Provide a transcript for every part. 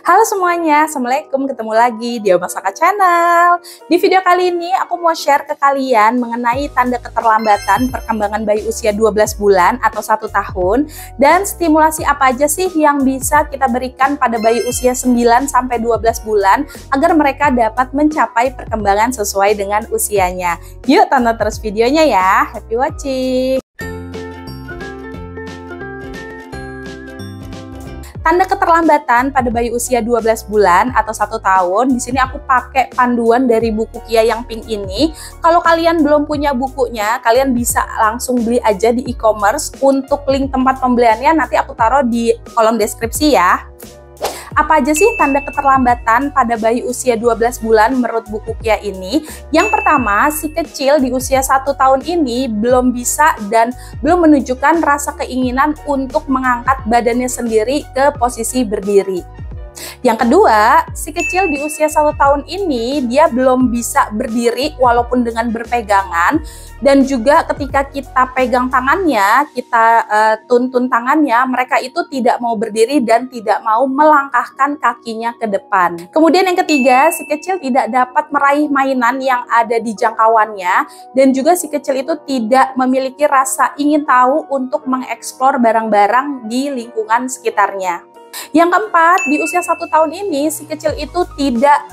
Halo semuanya, Assalamualaikum, ketemu lagi di Oma Saka Channel. Di video kali ini aku mau share ke kalian mengenai tanda keterlambatan perkembangan bayi usia 12 bulan atau 1 tahun dan stimulasi apa aja sih yang bisa kita berikan pada bayi usia 9-12 bulan agar mereka dapat mencapai perkembangan sesuai dengan usianya. Yuk tonton terus videonya ya, happy watching! Tanda keterlambatan pada bayi usia 12 bulan atau 1 tahun, di sini aku pakai panduan dari buku Kia yang pink ini. Kalau kalian belum punya bukunya, kalian bisa langsung beli aja di e-commerce. Untuk link tempat pembeliannya nanti aku taruh di kolom deskripsi ya. Apa aja sih tanda keterlambatan pada bayi usia 12 bulan menurut buku Kia ini? Yang pertama, si kecil di usia 1 tahun ini belum bisa dan belum menunjukkan rasa keinginan untuk mengangkat badannya sendiri ke posisi berdiri. Yang kedua, si kecil di usia 1 tahun ini dia belum bisa berdiri walaupun dengan berpegangan, dan juga ketika kita pegang tangannya, kita tuntun tangannya, mereka itu tidak mau berdiri dan tidak mau melangkahkan kakinya ke depan. Kemudian yang ketiga, si kecil tidak dapat meraih mainan yang ada di jangkauannya, dan juga si kecil itu tidak memiliki rasa ingin tahu untuk mengeksplor barang-barang di lingkungan sekitarnya. Yang keempat, di usia 1 tahun ini si kecil itu tidak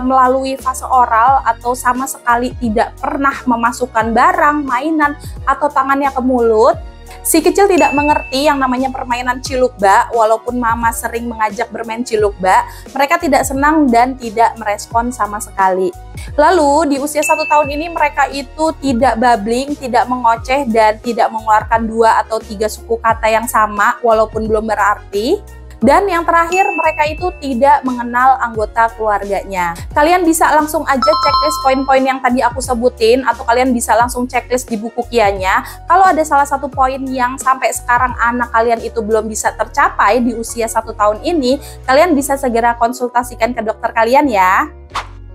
melalui fase oral atau sama sekali tidak pernah memasukkan barang, mainan, atau tangannya ke mulut. Si kecil tidak mengerti yang namanya permainan cilukba, walaupun mama sering mengajak bermain cilukba, mereka tidak senang dan tidak merespon sama sekali. Lalu di usia 1 tahun ini mereka itu tidak babbling, tidak mengoceh, dan tidak mengeluarkan 2 atau 3 suku kata yang sama walaupun belum berarti. Dan yang terakhir, mereka itu tidak mengenal anggota keluarganya. Kalian bisa langsung aja checklist poin-poin yang tadi aku sebutin, atau kalian bisa langsung checklist di buku Kianya. Kalau ada salah satu poin yang sampai sekarang anak kalian itu belum bisa tercapai di usia 1 tahun ini, kalian bisa segera konsultasikan ke dokter kalian ya.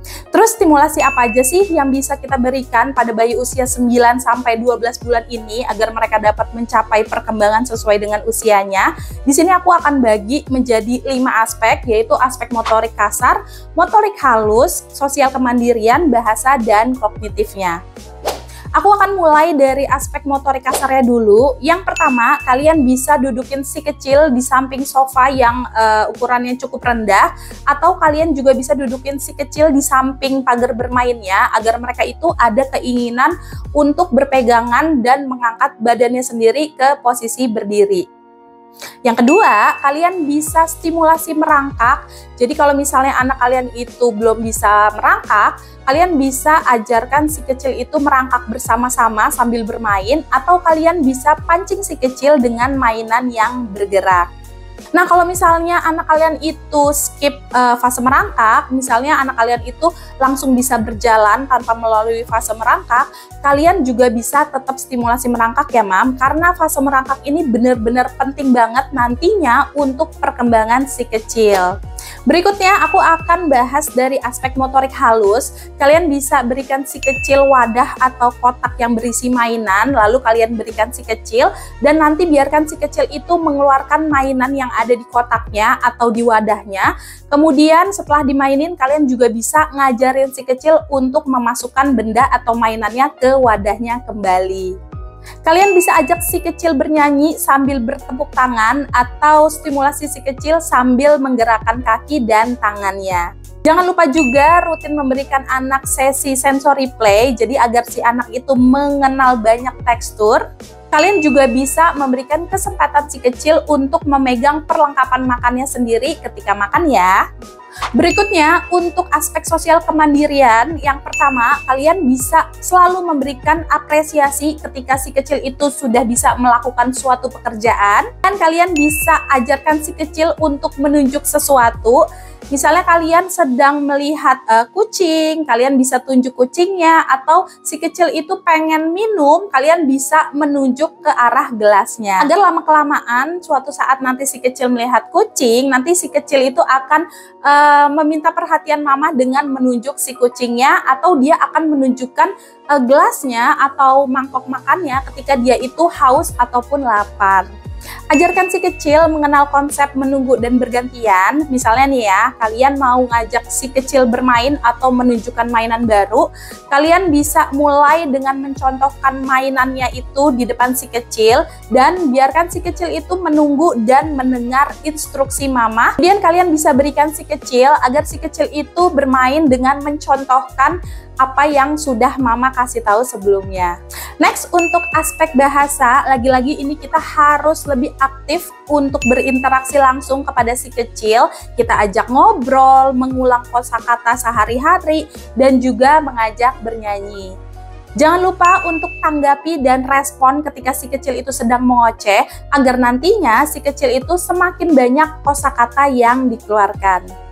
Terus stimulasi apa aja sih yang bisa kita berikan pada bayi usia 9-12 bulan ini agar mereka dapat mencapai perkembangan sesuai dengan usianya? Di sini aku akan bagi menjadi 5 aspek, yaitu aspek motorik kasar, motorik halus, sosial kemandirian, bahasa, dan kognitifnya. Aku akan mulai dari aspek motorik kasarnya dulu. Yang pertama, kalian bisa dudukin si kecil di samping sofa yang ukurannya cukup rendah, atau kalian juga bisa dudukin si kecil di samping pagar bermainnya agar mereka itu ada keinginan untuk berpegangan dan mengangkat badannya sendiri ke posisi berdiri. Yang kedua, kalian bisa stimulasi merangkak. Jadi kalau misalnya anak kalian itu belum bisa merangkak, kalian bisa ajarkan si kecil itu merangkak bersama-sama sambil bermain, atau kalian bisa pancing si kecil dengan mainan yang bergerak. Nah, kalau misalnya anak kalian itu skip fase merangkak, misalnya anak kalian itu langsung bisa berjalan tanpa melalui fase merangkak, kalian juga bisa tetap stimulasi merangkak ya Mam, karena fase merangkak ini benar-benar penting banget nantinya untuk perkembangan si kecil. Berikutnya aku akan bahas dari aspek motorik halus. Kalian bisa berikan si kecil wadah atau kotak yang berisi mainan, lalu kalian berikan si kecil, dan nanti biarkan si kecil itu mengeluarkan mainan yang ada di kotaknya atau di wadahnya. Kemudian setelah dimainin, kalian juga bisa ngajarin si kecil untuk memasukkan benda atau mainannya ke wadahnya kembali. Kalian bisa ajak si kecil bernyanyi sambil bertepuk tangan, atau stimulasi si kecil sambil menggerakkan kaki dan tangannya. Jangan lupa juga rutin memberikan anak sesi sensory play, jadi agar si anak itu mengenal banyak tekstur. Kalian juga bisa memberikan kesempatan si kecil untuk memegang perlengkapan makannya sendiri ketika makan ya. Berikutnya, untuk aspek sosial kemandirian, yang pertama, kalian bisa selalu memberikan apresiasi ketika si kecil itu sudah bisa melakukan suatu pekerjaan, dan kalian bisa ajarkan si kecil untuk menunjuk sesuatu. Misalnya kalian sedang melihat kucing, kalian bisa tunjuk kucingnya, atau si kecil itu pengen minum, kalian bisa menunjuk ke arah gelasnya. Agar lama-kelamaan suatu saat nanti si kecil melihat kucing, nanti si kecil itu akan meminta perhatian mama dengan menunjuk si kucingnya, atau dia akan menunjukkan gelasnya atau mangkok makannya ketika dia itu haus ataupun lapar. Ajarkan si kecil mengenal konsep menunggu dan bergantian. Misalnya nih ya, kalian mau ngajak si kecil bermain atau menunjukkan mainan baru, kalian bisa mulai dengan mencontohkan mainannya itu di depan si kecil dan biarkan si kecil itu menunggu dan mendengar instruksi mama. Kemudian kalian bisa berikan si kecil agar si kecil itu bermain dengan mencontohkan apa yang sudah mama kasih tahu sebelumnya. Next, untuk aspek bahasa, lagi-lagi ini kita harus lebih aktif untuk berinteraksi langsung kepada si kecil. Kita ajak ngobrol, mengulang kosakata sehari-hari, dan juga mengajak bernyanyi. Jangan lupa untuk tanggapi dan respon ketika si kecil itu sedang mengoceh, agar nantinya si kecil itu semakin banyak kosakata yang dikeluarkan.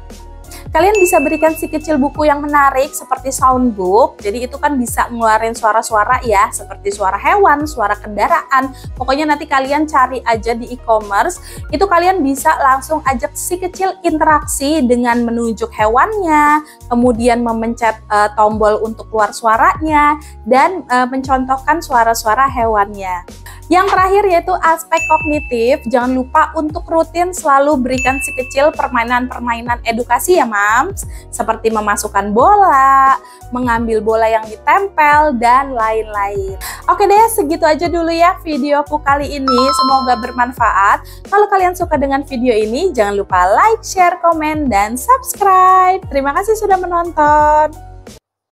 Kalian bisa berikan si kecil buku yang menarik seperti soundbook, jadi itu kan bisa ngeluarin suara-suara ya, seperti suara hewan, suara kendaraan. Pokoknya nanti kalian cari aja di e-commerce, itu kalian bisa langsung ajak si kecil interaksi dengan menunjuk hewannya, kemudian memencet tombol untuk keluar suaranya, dan mencontohkan suara-suara hewannya. Yang terakhir yaitu aspek kognitif, jangan lupa untuk rutin selalu berikan si kecil permainan-permainan edukasi ya Mams, seperti memasukkan bola, mengambil bola yang ditempel, dan lain-lain. Oke deh, segitu aja dulu ya videoku kali ini, semoga bermanfaat. Kalau kalian suka dengan video ini, jangan lupa like, share, komen, dan subscribe. Terima kasih sudah menonton.